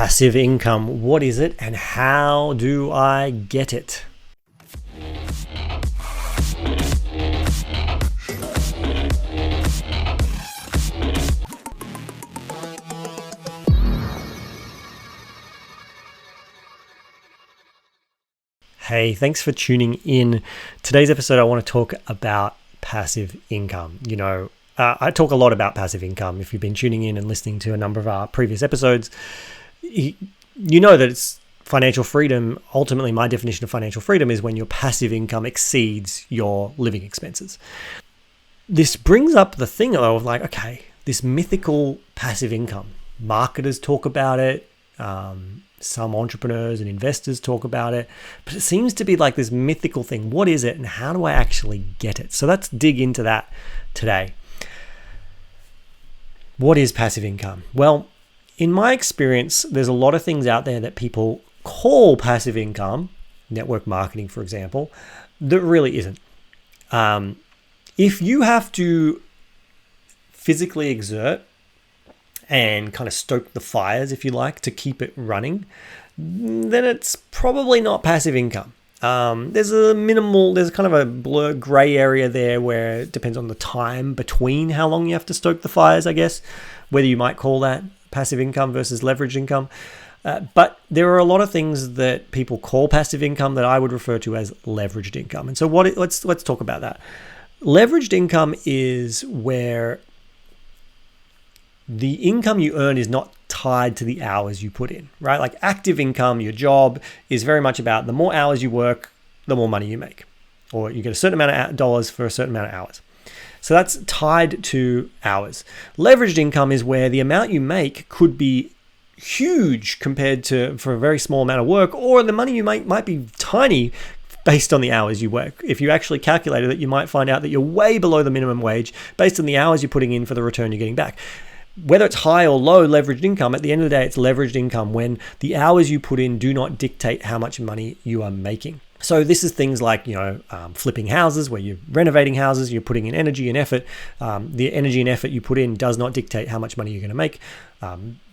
Passive income, what is it and how do I get it? Hey, thanks for tuning in. Today's episode, I want to talk about passive income. I talk a lot about passive income. If you've been tuning in and listening to a number of our previous episodes, you know that it's financial freedom. Ultimately, my definition of financial freedom is when your passive income exceeds your living expenses. This brings up the thing of this mythical passive income. Marketers talk about it. Some entrepreneurs and investors talk about it, but it seems to be like this mythical thing. What is it and how do I actually get it? So let's dig into that today. What is passive income? Well, in my experience, there's a lot of things out there that people call passive income, network marketing, for example, that really isn't. If you have to physically exert and kind of stoke the fires, if you like, to keep it running, then it's probably not passive income. There's kind of a gray area there where it depends on the time between how long you have to stoke the fires, I guess, whether you might call that passive income versus leveraged income. But there are a lot of things that people call passive income that I would refer to as leveraged income. And so let's talk about that. Leveraged income is where the income you earn is not tied to the hours you put in, right? Like active income, your job is very much about the more hours you work, the more money you make, or you get a certain amount of dollars for a certain amount of hours. So that's tied to hours. Leveraged income is where the amount you make could be huge compared to for a very small amount of work, or the money you make might be tiny based on the hours you work. If you actually calculated it, you might find out that you're way below the minimum wage based on the hours you're putting in for the return you're getting back. Whether it's high or low leveraged income, at the end of the day, it's leveraged income when the hours you put in do not dictate how much money you are making. So this is things like, flipping houses, where you're renovating houses, you're putting in energy and effort. The energy and effort you put in does not dictate how much money you're going to make.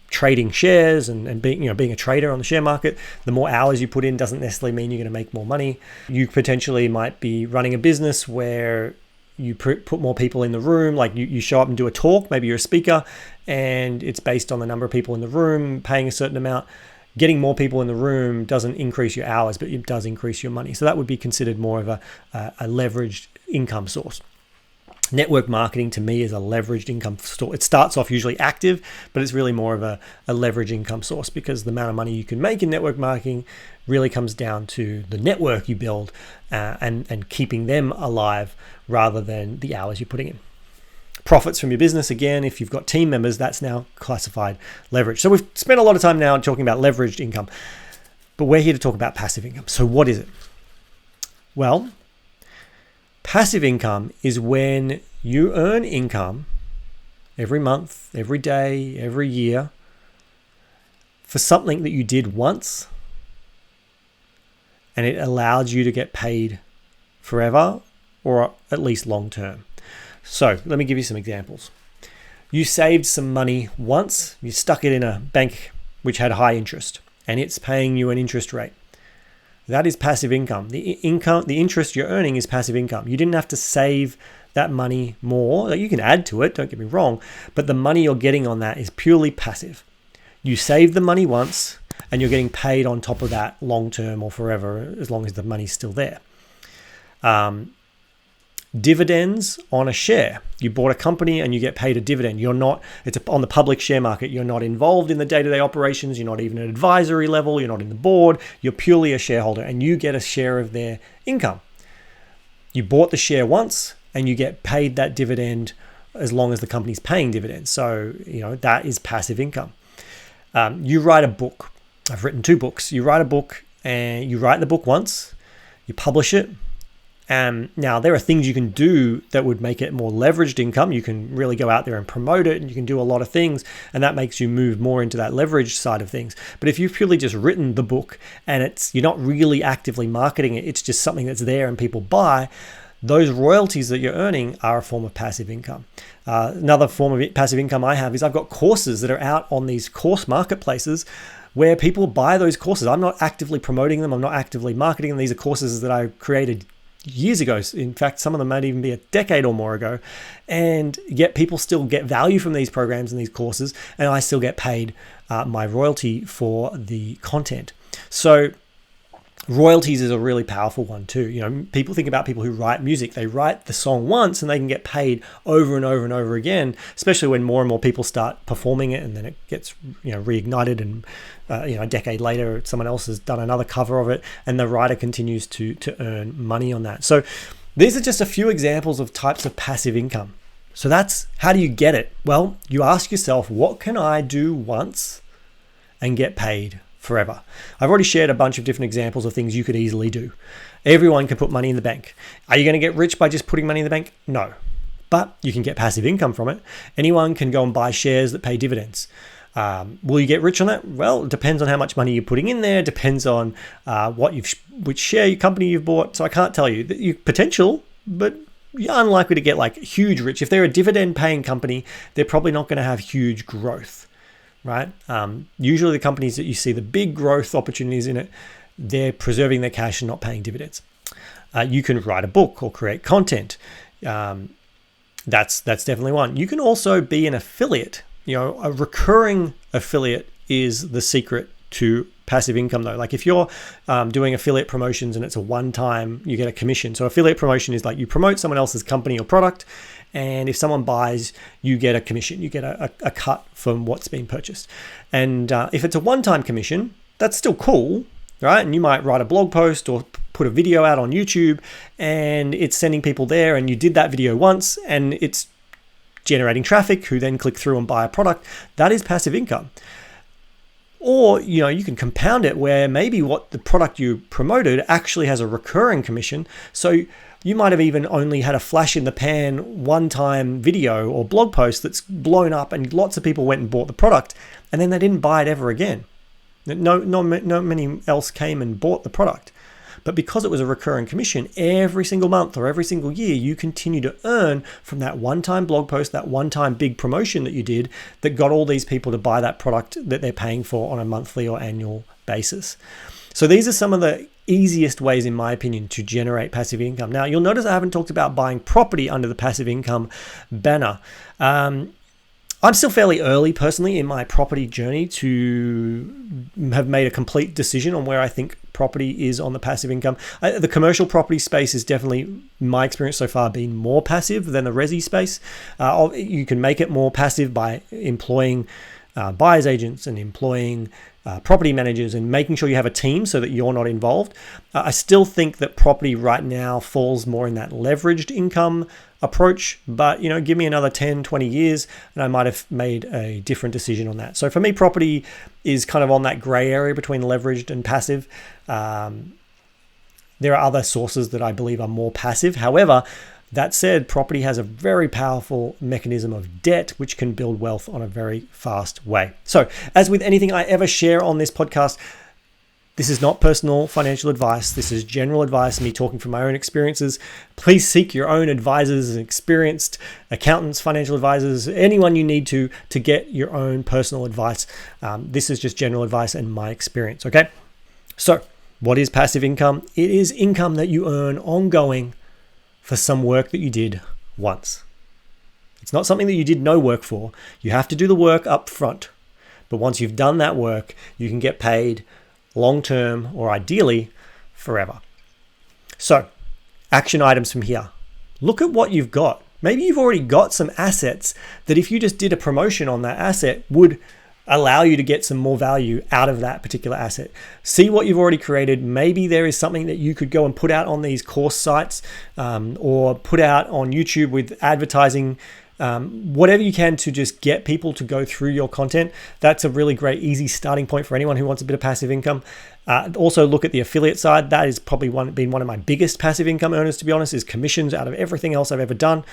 Trading shares and being a trader on the share market, the more hours you put in doesn't necessarily mean you're going to make more money. You potentially might be running a business where you put more people in the room, like you show up and do a talk, maybe you're a speaker, and it's based on the number of people in the room, paying a certain amount. Getting more people in the room doesn't increase your hours, but it does increase your money. So that would be considered more of a leveraged income source. Network marketing to me is a leveraged income source. It starts off usually active, but it's really more of a leveraged income source because the amount of money you can make in network marketing really comes down to the network you build and keeping them alive rather than the hours you're putting in. Profits from your business, again, if you've got team members, that's now classified leverage. So we've spent a lot of time now talking about leveraged income, but we're here to talk about passive income. So what is it? Well, passive income is when you earn income every month, every day, every year for something that you did once, and it allows you to get paid forever or at least long term. So let me give you some examples. You saved some money once, you stuck it in a bank which had high interest, and it's paying you an interest rate. That is passive income. The interest you're earning is passive income. You didn't have to save that money more. You can add to it, don't get me wrong, but the money you're getting on that is purely passive. You saved the money once and you're getting paid on top of that long term or forever as long as the money's still there. Dividends on a share. You bought a company and you get paid a dividend. It's on the public share market. You're not involved in the day-to-day operations. You're not even at advisory level. You're not in the board. You're purely a shareholder and you get a share of their income. You bought the share once and you get paid that dividend as long as the company's paying dividends. So, that is passive income. You write a book. I've written 2 books. You write a book and you write the book once, you publish it. Now, there are things you can do that would make it more leveraged income. You can really go out there and promote it, and you can do a lot of things, and that makes you move more into that leveraged side of things. But if you've purely just written the book and you're not really actively marketing it, it's just something that's there and people buy, those royalties that you're earning are a form of passive income. Another form of passive income I have is I've got courses that are out on these course marketplaces where people buy those courses. I'm not actively promoting them. I'm not actively marketing them. These are courses that I created years ago. In fact, some of them might even be a decade or more ago. And yet people still get value from these programs and these courses, and I still get paid my royalty for the content. So royalties is a really powerful one too. You know, people think about people who write music. They write the song once and they can get paid over and over and over again, especially when more and more people start performing it, and then it gets, you know, reignited, and a decade later someone else has done another cover of it and the writer continues to earn money on that. So these are just a few examples of types of passive income. So that's how do you get it? Well, you ask yourself, what can I do once and get paid forever? I've already shared a bunch of different examples of things you could easily do. Everyone can put money in the bank. Are you going to get rich by just putting money in the bank? No. But you can get passive income from it. Anyone can go and buy shares that pay dividends. Will you get rich on that? Well, it depends on how much money you're putting in there. It depends on which share company you've bought. So I can't tell you. You potential, but you're unlikely to get like huge rich. If they're a dividend paying company, they're probably not going to have huge growth. Right? Usually the companies that you see the big growth opportunities in it, they're preserving their cash and not paying dividends. You can write a book or create content. That's definitely one. You can also be an affiliate. You know, a recurring affiliate is the secret to passive income though. Like if you're doing affiliate promotions and it's a one-time, you get a commission. So affiliate promotion is like you promote someone else's company or product, and if someone buys, you get a commission. You get a cut from what's been purchased. And if it's a one-time commission, that's still cool, right? And you might write a blog post or put a video out on YouTube, and it's sending people there, and you did that video once, and it's generating traffic who then click through and buy a product. That is passive income. Or, you know, you can compound it where maybe what the product you promoted actually has a recurring commission. So you might have even only had a flash in the pan one-time video or blog post that's blown up and lots of people went and bought the product, and then they didn't buy it ever again. No many else came and bought the product. But because it was a recurring commission, every single month or every single year, you continue to earn from that one-time blog post, that one-time big promotion that you did that got all these people to buy that product that they're paying for on a monthly or annual basis. So these are some of the easiest ways, in my opinion, to generate passive income. Now, you'll notice I haven't talked about buying property under the passive income banner. I'm still fairly early personally in my property journey to have made a complete decision on where I think property is on the passive income. The commercial property space is definitely, in my experience so far, been more passive than the resi space. You can make it more passive by employing buyer's agents and employing property managers and making sure you have a team so that you're not involved. I still think that property right now falls more in that leveraged income approach, but you know, give me another 10, 20 years and I might have made a different decision on that. So for me, property is kind of on that gray area between leveraged and passive. There are other sources that I believe are more passive. However, that said, property has a very powerful mechanism of debt, which can build wealth on a very fast way. So as with anything I ever share on this podcast, this is not personal financial advice. This is general advice, me talking from my own experiences. Please seek your own advisors and experienced accountants, financial advisors, anyone you need to get your own personal advice. This is just general advice and my experience, okay? So what is passive income? It is income that you earn ongoing for some work that you did once. It's not something that you did no work for. You have to do the work up front. But once you've done that work, you can get paid long-term or ideally forever. So, action items from here. Look at what you've got. Maybe you've already got some assets that if you just did a promotion on that asset would allow you to get some more value out of that particular asset. See what you've already created. Maybe there is something that you could go and put out on these course sites or put out on YouTube with advertising, whatever you can to just get people to go through your content. That's a really great, easy starting point for anyone who wants a bit of passive income. Also look at the affiliate side. That has probably been one of my biggest passive income earners, to be honest, is commissions out of everything else I've ever done.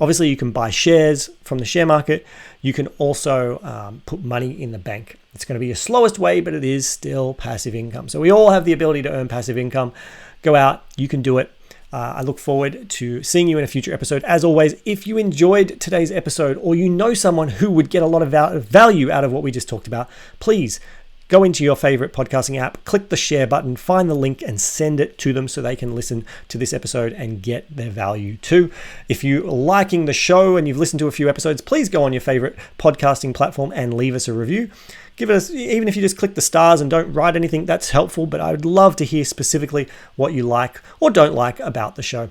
Obviously, you can buy shares from the share market. You can also put money in the bank. It's going to be your slowest way, but it is still passive income. So we all have the ability to earn passive income. Go out, you can do it. I look forward to seeing you in a future episode. As always, if you enjoyed today's episode or you know someone who would get a lot of value out of what we just talked about, please go into your favorite podcasting app, click the share button, find the link and send it to them so they can listen to this episode and get their value too. If you're liking the show and you've listened to a few episodes, please go on your favorite podcasting platform and leave us a review. Give us, even if you just click the stars and don't write anything, that's helpful, but I would love to hear specifically what you like or don't like about the show.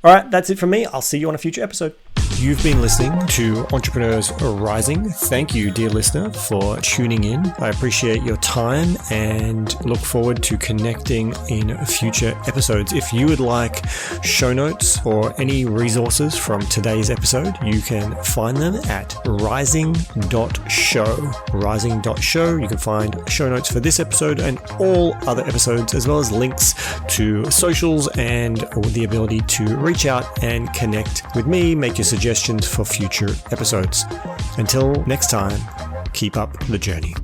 All right, that's it from me. I'll see you on a future episode. You've been listening to Entrepreneurs Rising. Thank you, dear listener, for tuning in. I appreciate your time and look forward to connecting in future episodes. If you would like show notes or any resources from today's episode, you can find them at rising.show. Rising.show. You can find show notes for this episode and all other episodes, as well as links to socials and the ability to reach out and connect with me, make your suggestions for future episodes. Until next time, keep up the journey.